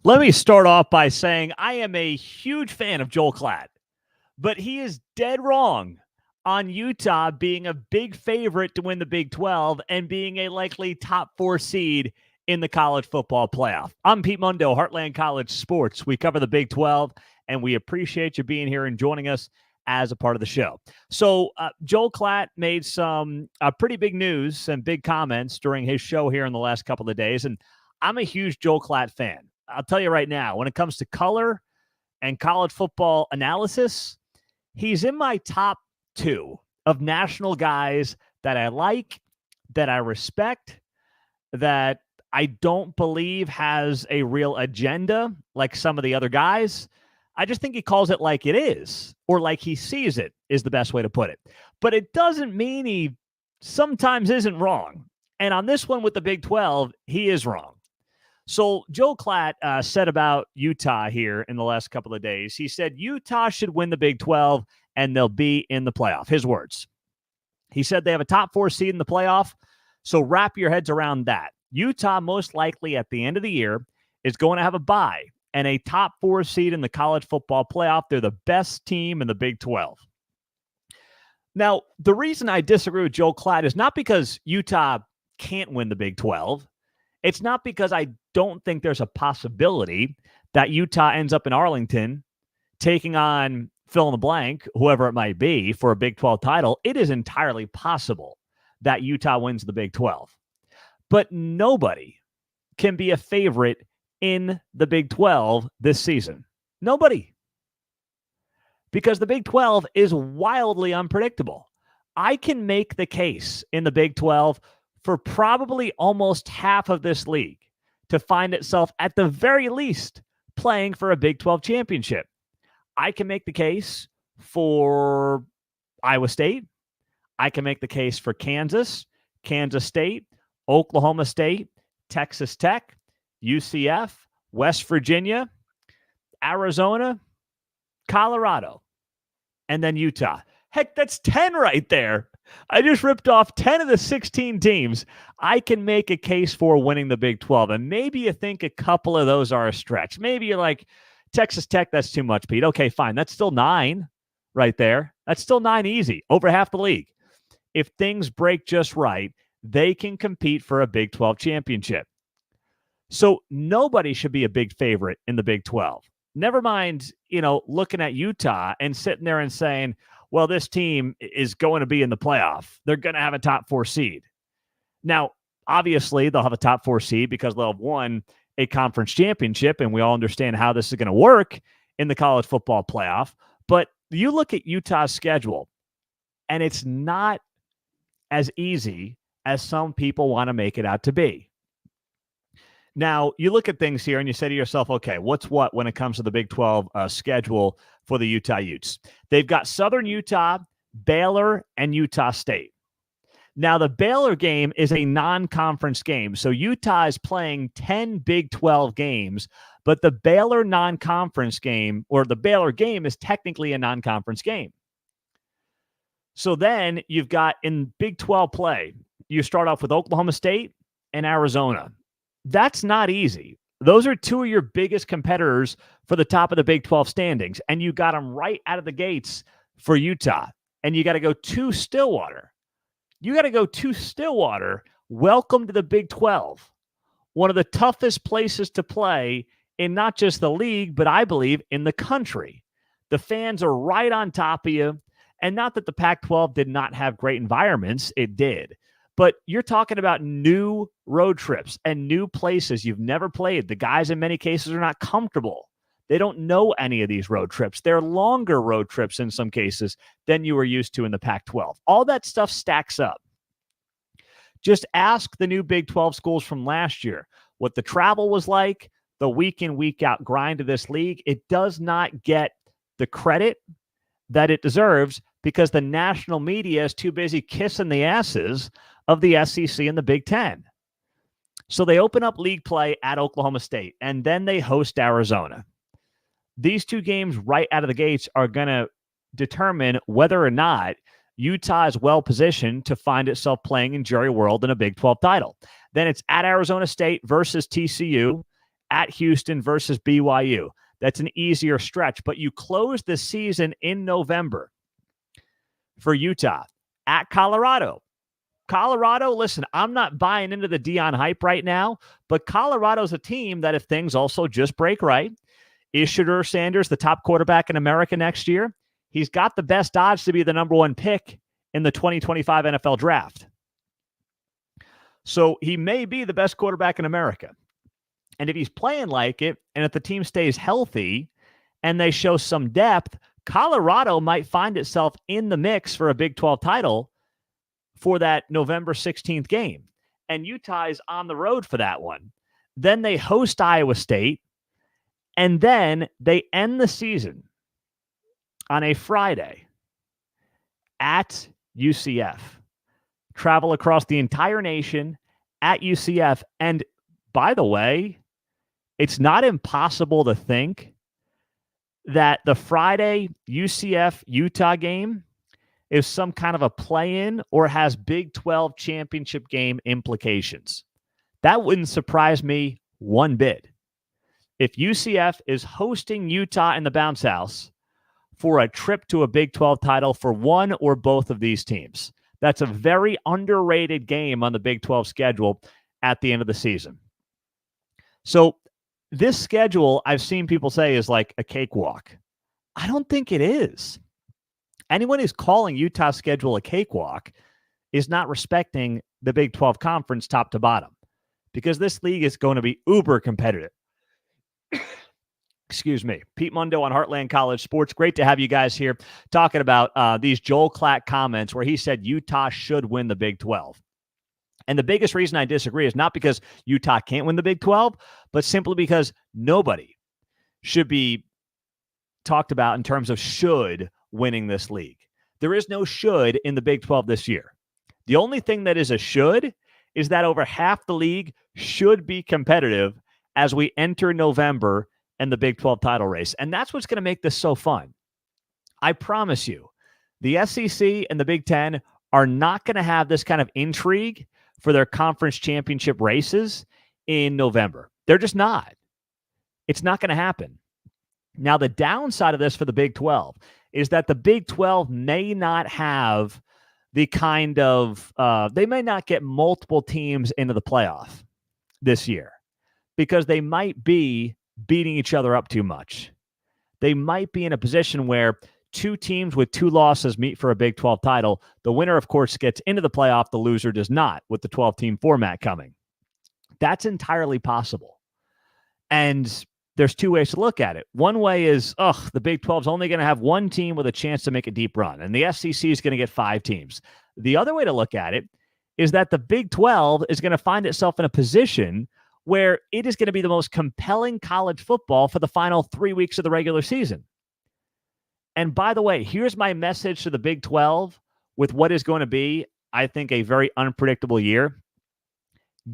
Let me start off by saying I am a huge fan of Joel Klatt, but he is dead wrong on Utah being a big favorite to win the Big 12 and being a likely top 4 seed in the college football playoff. I'm Pete Mundo, Heartland College Sports. We cover the Big 12, and we appreciate you being here and joining us as a part of the show. So Joel Klatt made some pretty big news and big comments during his show here in the last couple of days, and I'm a huge Joel Klatt fan. I'll tell you right now, when it comes to color and college football analysis, he's in my top 2 of national guys that I like, that I respect, that I don't believe has a real agenda like some of the other guys. I just think he calls it like it is, or like he sees it, is the best way to put it. But it doesn't mean he sometimes isn't wrong. And on this one with the Big 12, he is wrong. So Joel Klatt said about Utah here in the last couple of days, he said Utah should win the Big 12 and they'll be in the playoff. His words. He said they have a top 4 seed in the playoff, so wrap your heads around that. Utah most likely at the end of the year is going to have a bye and a top 4 seed in the college football playoff. They're the best team in the Big 12. Now, the reason I disagree with Joel Klatt is not because Utah can't win the Big 12. It's not because I don't think there's a possibility that Utah ends up in Arlington taking on fill in the blank, whoever it might be, for a Big 12 title. It is entirely possible that Utah wins the Big 12. But nobody can be a favorite in the Big 12 this season. Nobody. Because the Big 12 is wildly unpredictable. I can make the case in the Big 12 for probably almost half of this league to find itself at the very least playing for a Big 12 championship. I can make the case for Iowa State. I can make the case for Kansas, Kansas State, Oklahoma State, Texas Tech, UCF, West Virginia, Arizona, Colorado, and then Utah. Heck, that's 10 right there. I just ripped off 10 of the 16 teams I can make a case for winning the Big 12. And maybe you think a couple of those are a stretch. Maybe you're like, Texas Tech, that's too much, Pete. Okay, fine. That's still 9 right there. That's still 9 easy, over half the league. If things break just right, they can compete for a Big 12 championship. So nobody should be a big favorite in the Big 12. Never mind, looking at Utah and sitting there and saying, well, this team is going to be in the playoff. They're going to have a top 4 seed. Now, obviously, they'll have a top 4 seed because they'll have won a conference championship, and we all understand how this is going to work in the college football playoff. But you look at Utah's schedule, and it's not as easy as some people want to make it out to be. Now, you look at things here and you say to yourself, okay, what's what when it comes to the Big 12 schedule for the Utah Utes? They've got Southern Utah, Baylor, and Utah State. Now, the Baylor game is a non-conference game, so Utah is playing 10 Big 12 games, but the Baylor non-conference game, or the Baylor game, is technically a non-conference game. So then you've got in Big 12 play, you start off with Oklahoma State and Arizona. That's not easy. Those are 2 of your biggest competitors for the top of the Big 12 standings, and you got them right out of the gates for Utah. And you got to go to Stillwater. Welcome to the Big 12. One of the toughest places to play in not just the league, but I believe in the country. The fans are right on top of you. And not that the Pac-12 did not have great environments. It did. But you're talking about new road trips and new places you've never played. The guys in many cases are not comfortable. They don't know any of these road trips. They're longer road trips in some cases than you were used to in the Pac-12. All that stuff stacks up. Just ask the new Big 12 schools from last year what the travel was like, the week in, week out grind of this league. It does not get the credit that it deserves because the national media is too busy kissing the asses of the SEC and the Big Ten. So they open up league play at Oklahoma State, and then they host Arizona. These 2 games right out of the gates are going to determine whether or not Utah is well-positioned to find itself playing in Jerry World in a Big 12 title. Then it's at Arizona State versus TCU, at Houston versus BYU. That's an easier stretch, but you close the season in November for Utah at Colorado. Colorado, listen, I'm not buying into the Deion hype right now, but Colorado's a team that if things also just break right, is Shedeur Sanders the top quarterback in America next year? He's got the best odds to be the number one pick in the 2025 NFL draft. So he may be the best quarterback in America. And if he's playing like it, and if the team stays healthy and they show some depth, Colorado might find itself in the mix for a Big 12 title for that November 16th game. And Utah is on the road for that one. Then they host Iowa State, and then they end the season on a Friday at UCF. Travel across the entire nation at UCF. And by the way, it's not impossible to think that the Friday UCF-Utah game is some kind of a play-in or has Big 12 championship game implications. That wouldn't surprise me one bit. If UCF is hosting Utah in the bounce house for a trip to a Big 12 title for one or both of these teams, that's a very underrated game on the Big 12 schedule at the end of the season. So this schedule, I've seen people say, is like a cakewalk. I don't think it is. Anyone who's calling Utah's schedule a cakewalk is not respecting the Big 12 conference top to bottom, because this league is going to be uber competitive. Excuse me. Pete Mundo on Heartland College Sports. Great to have you guys here talking about these Joel Klatt comments where he said Utah should win the Big 12. And the biggest reason I disagree is not because Utah can't win the Big 12, but simply because nobody should be talked about in terms of should winning this league. There is no should in the Big 12 this year. The only thing that is a should is that over half the league should be competitive as we enter November and the Big 12 title race. And that's what's going to make this so fun. I promise you, the SEC and the Big Ten are not going to have this kind of intrigue for their conference championship races in November. They're just not. It's not going to happen. Now, the downside of this for the Big 12 is that the Big 12 may not have the kind of, they may not get multiple teams into the playoff this year because they might be beating each other up too much. They might be in a position where two teams with two losses meet for a Big 12 title. The winner, of course, gets into the playoff. The loser does not, with the 12-team format coming. That's entirely possible. And there's two ways to look at it. One way is, the Big 12 is only going to have one team with a chance to make a deep run, and the SEC is going to get 5 teams. The other way to look at it is that the Big 12 is going to find itself in a position where it is going to be the most compelling college football for the final 3 weeks of the regular season. And by the way, here's my message to the Big 12 with what is going to be, I think, a very unpredictable year.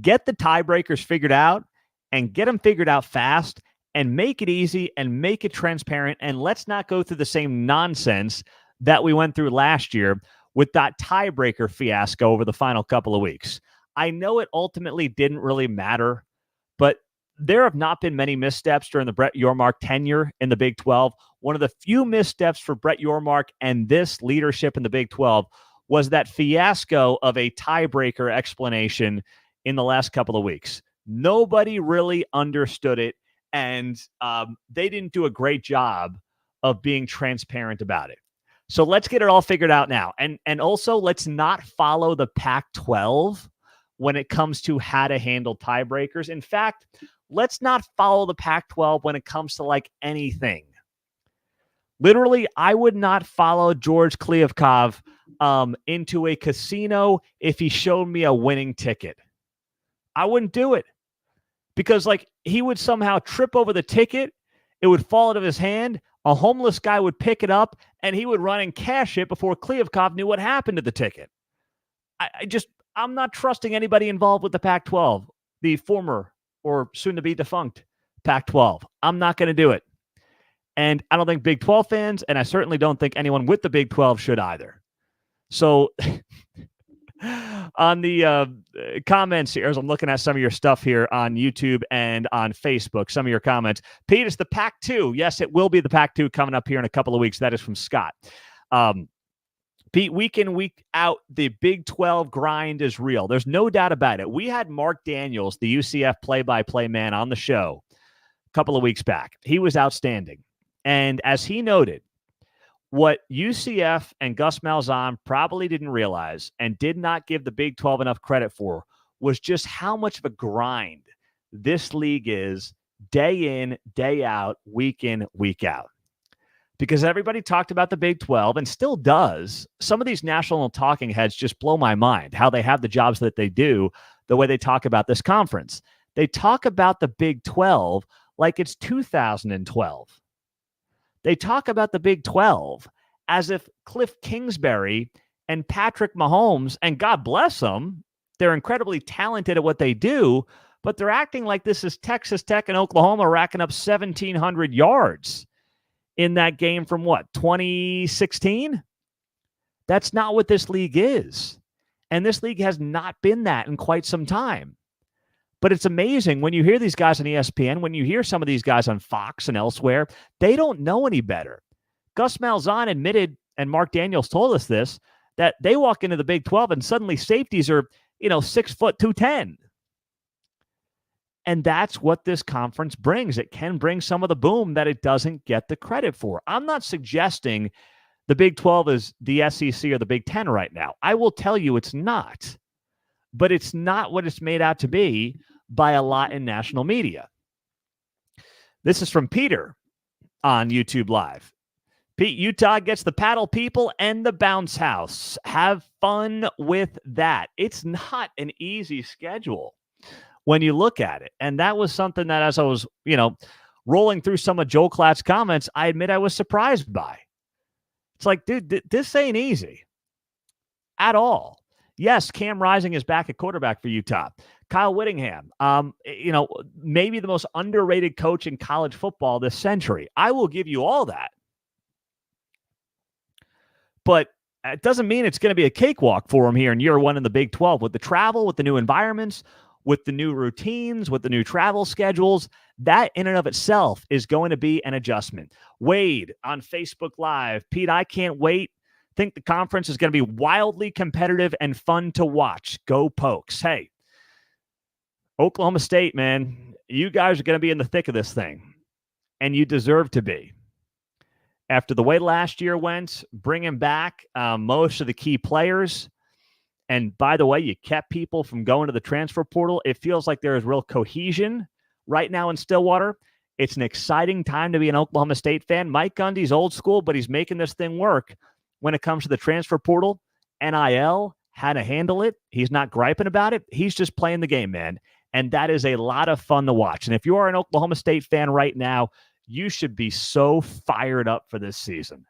Get the tiebreakers figured out and get them figured out fast and make it easy and make it transparent. And let's not go through the same nonsense that we went through last year with that tiebreaker fiasco over the final couple of weeks. I know it ultimately didn't really matter, but there have not been many missteps during the Brett Yormark tenure in the Big 12. One of the few missteps for Brett Yormark and this leadership in the Big 12 was that fiasco of a tiebreaker explanation in the last couple of weeks. Nobody really understood it, and they didn't do a great job of being transparent about it. So let's get it all figured out now. And also, let's not follow the Pac-12 when it comes to how to handle tiebreakers. In fact, let's not follow the Pac-12 when it comes to like anything. Literally, I would not follow George Kliavkov into a casino if he showed me a winning ticket. I wouldn't do it because like he would somehow trip over the ticket. It would fall out of his hand. A homeless guy would pick it up and he would run and cash it before Kliavkov knew what happened to the ticket. I'm not trusting anybody involved with the Pac-12, the former or soon-to-be defunct Pac-12. I'm not going to do it. And I don't think Big 12 fans, and I certainly don't think anyone with the Big 12 should either. So On the comments here, as I'm looking at some of your stuff here on YouTube and on Facebook, some of your comments. Pete, it's the Pac-2. Yes, it will be the Pac-2 coming up here in a couple of weeks. That is from Scott. Pete, week in, week out, the Big 12 grind is real. There's no doubt about it. We had Mark Daniels, the UCF play-by-play man, on the show a couple of weeks back. He was outstanding. And as he noted, what UCF and Gus Malzahn probably didn't realize and did not give the Big 12 enough credit for was just how much of a grind this league is day in, day out, week in, week out. Because everybody talked about the Big 12 and still does. Some of these national talking heads just blow my mind, how they have the jobs that they do, the way they talk about this conference. They talk about the Big 12 like it's 2012. They talk about the Big 12 as if Cliff Kingsbury and Patrick Mahomes, and God bless them, they're incredibly talented at what they do, but they're acting like this is Texas Tech and Oklahoma racking up 1,700 yards in that game from 2016? That's not what this league is. And this league has not been that in quite some time. But it's amazing when you hear these guys on ESPN, when you hear some of these guys on Fox and elsewhere, they don't know any better. Gus Malzahn admitted, and Mark Daniels told us this, that they walk into the Big 12 and suddenly safeties are, 6 foot 210. And that's what this conference brings. It can bring some of the boom that it doesn't get the credit for. I'm not suggesting the Big 12 is the SEC or the Big 10 right now. I will tell you it's not. But it's not what it's made out to be by a lot in national media. This is from Peter on YouTube Live. Pete, Utah gets the paddle people and the bounce house. Have fun with that. It's not an easy schedule when you look at it. And that was something that as I was, rolling through some of Joel Klatt's comments, I admit I was surprised by. It's like, dude, this ain't easy at all. Yes, Cam Rising is back at quarterback for Utah. Kyle Whittingham, maybe the most underrated coach in college football this century. I will give you all that. But it doesn't mean it's going to be a cakewalk for him here in year one in the Big 12 with the travel, with the new environments, with the new routines, with the new travel schedules. That in and of itself is going to be an adjustment. Wade on Facebook Live. Pete, I can't wait. Think the conference is going to be wildly competitive and fun to watch. Go Pokes. Hey, Oklahoma State, man, you guys are going to be in the thick of this thing, and you deserve to be. After the way last year went, bringing back most of the key players, and by the way, you kept people from going to the transfer portal. It feels like there is real cohesion right now in Stillwater. It's an exciting time to be an Oklahoma State fan. Mike Gundy's old school, but he's making this thing work. When it comes to the transfer portal, NIL, how to handle it. He's not griping about it. He's just playing the game, man. And that is a lot of fun to watch. And if you are an Oklahoma State fan right now, you should be so fired up for this season.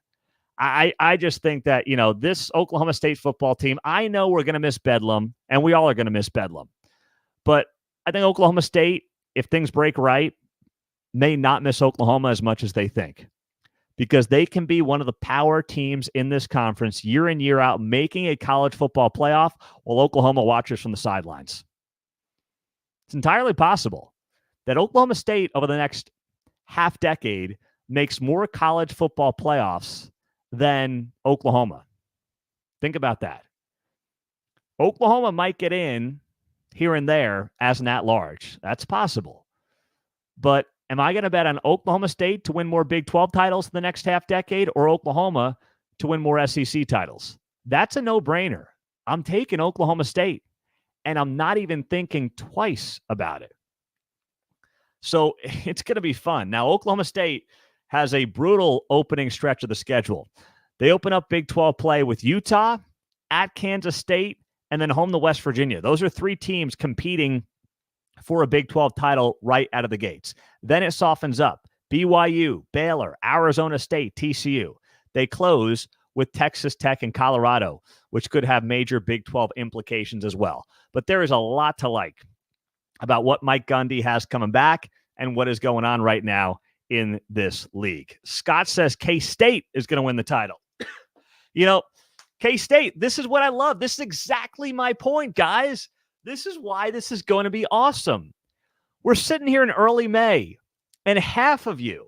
I just think that, this Oklahoma State football team, I know we're going to miss Bedlam, and we all are going to miss Bedlam. But I think Oklahoma State, if things break right, may not miss Oklahoma as much as they think. Because they can be one of the power teams in this conference year in, year out, making a college football playoff while Oklahoma watches from the sidelines. It's entirely possible that Oklahoma State over the next half decade makes more college football playoffs than Oklahoma. Think about that. Oklahoma might get in here and there as an at-large. That's possible. But am I going to bet on Oklahoma State to win more Big 12 titles in the next half decade or Oklahoma to win more SEC titles? That's a no-brainer. I'm taking Oklahoma State, and I'm not even thinking twice about it. So it's going to be fun. Now, Oklahoma State has a brutal opening stretch of the schedule. They open up Big 12 play with Utah, at Kansas State, and then home to West Virginia. Those are three teams competing for a Big 12 title right out of the gates. Then it softens up. BYU, Baylor, Arizona State, TCU. They close with Texas Tech and Colorado, which could have major Big 12 implications as well. But there is a lot to like about what Mike Gundy has coming back and what is going on right now in this league. Scott says K-State is going to win the title. K-State, this is what I love. This is exactly my point, guys. This is why this is going to be awesome. We're sitting here in early May, and half of you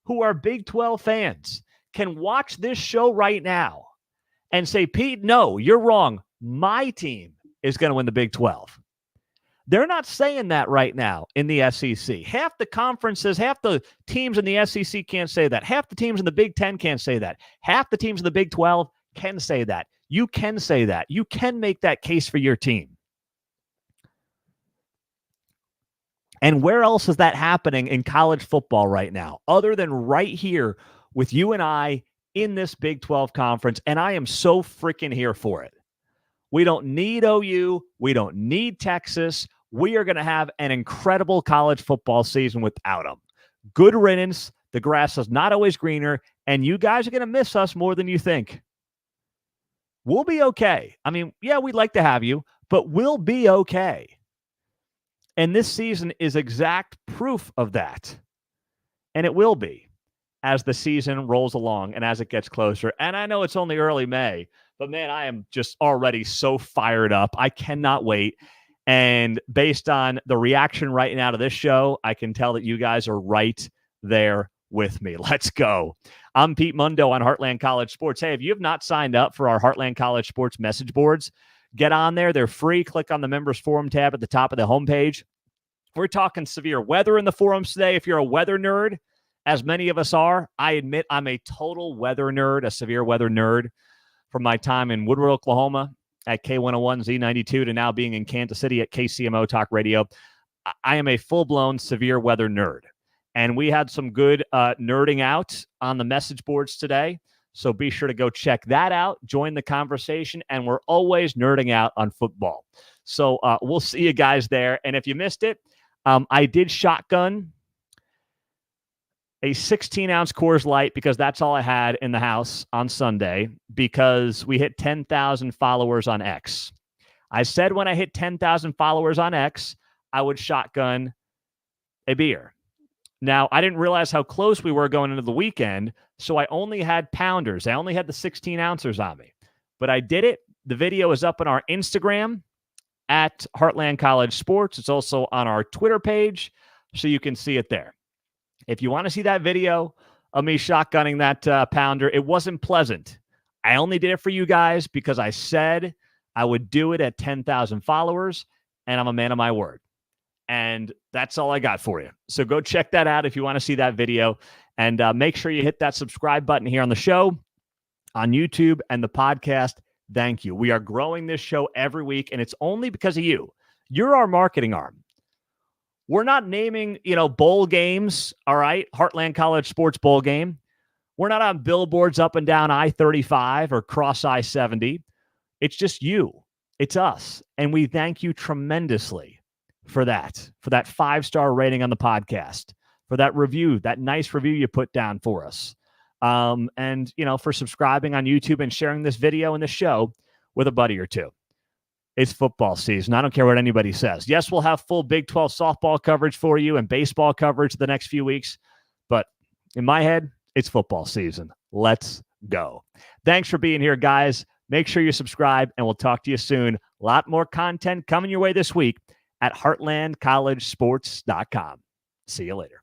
who are Big 12 fans can watch this show right now and say, Pete, no, you're wrong. My team is going to win the Big 12. They're not saying that right now in the SEC. Half the conferences, half the teams in the SEC can't say that. Half the teams in the Big 10 can't say that. Half the teams in the Big 12 can say that. You can say that. You can make that case for your team. And where else is that happening in college football right now, other than right here with you and I in this Big 12 conference? And I am so freaking here for it. We don't need OU. We don't need Texas. We are going to have an incredible college football season without them. Good riddance. The grass is not always greener, and you guys are going to miss us more than you think. We'll be okay. I mean, yeah, we'd like to have you, but we'll be okay. And this season is exact proof of that. And it will be as the season rolls along and as it gets closer. And I know it's only early May, but man, I am just already so fired up. I cannot wait. And based on the reaction right now to this show, I can tell that you guys are right there with me. Let's go. I'm Pete Mundo on Heartland College Sports. Hey, if you have not signed up for our Heartland College Sports message boards, get on there. They're free. Click on the members forum tab at the top of the homepage. We're talking severe weather in the forums today. If you're a weather nerd, as many of us are, I admit I'm a total weather nerd, a severe weather nerd from my time in Woodward, Oklahoma at K101 Z92 to now being in Kansas City at KCMO Talk Radio. I am a full-blown severe weather nerd. And we had some good nerding out on the message boards today. So be sure to go check that out, join the conversation, and we're always nerding out on football. So we'll see you guys there. And if you missed it, I did shotgun a 16-ounce Coors Light because that's all I had in the house on Sunday because we hit 10,000 followers on X. I said when I hit 10,000 followers on X, I would shotgun a beer. Now, I didn't realize how close we were going into the weekend, so I only had pounders. I only had the 16-ouncers on me. But I did it. The video is up on our Instagram at Heartland College Sports. It's also on our Twitter page, so you can see it there. If you want to see that video of me shotgunning that pounder, it wasn't pleasant. I only did it for you guys because I said I would do it at 10,000 followers, and I'm a man of my word. And that's all I got for you. So go check that out if you want to see that video. And make sure you hit that subscribe button here on the show, on YouTube, and the podcast. Thank you. We are growing this show every week, and it's only because of you. You're our marketing arm. We're not naming, bowl games, all right? Heartland College Sports Bowl game. We're not on billboards up and down I-35 or cross I-70. It's just you. It's us. And we thank you tremendously for that 5-star rating on the podcast, for that review, that nice review you put down for us. And for subscribing on YouTube and sharing this video and the show with a buddy or two. It's football season. I don't care what anybody says. Yes, we'll have full Big 12 softball coverage for you and baseball coverage the next few weeks. But in my head, it's football season. Let's go. Thanks for being here, guys. Make sure you subscribe, and we'll talk to you soon. A lot more content coming your way this week at heartlandcollegesports.com. See you later.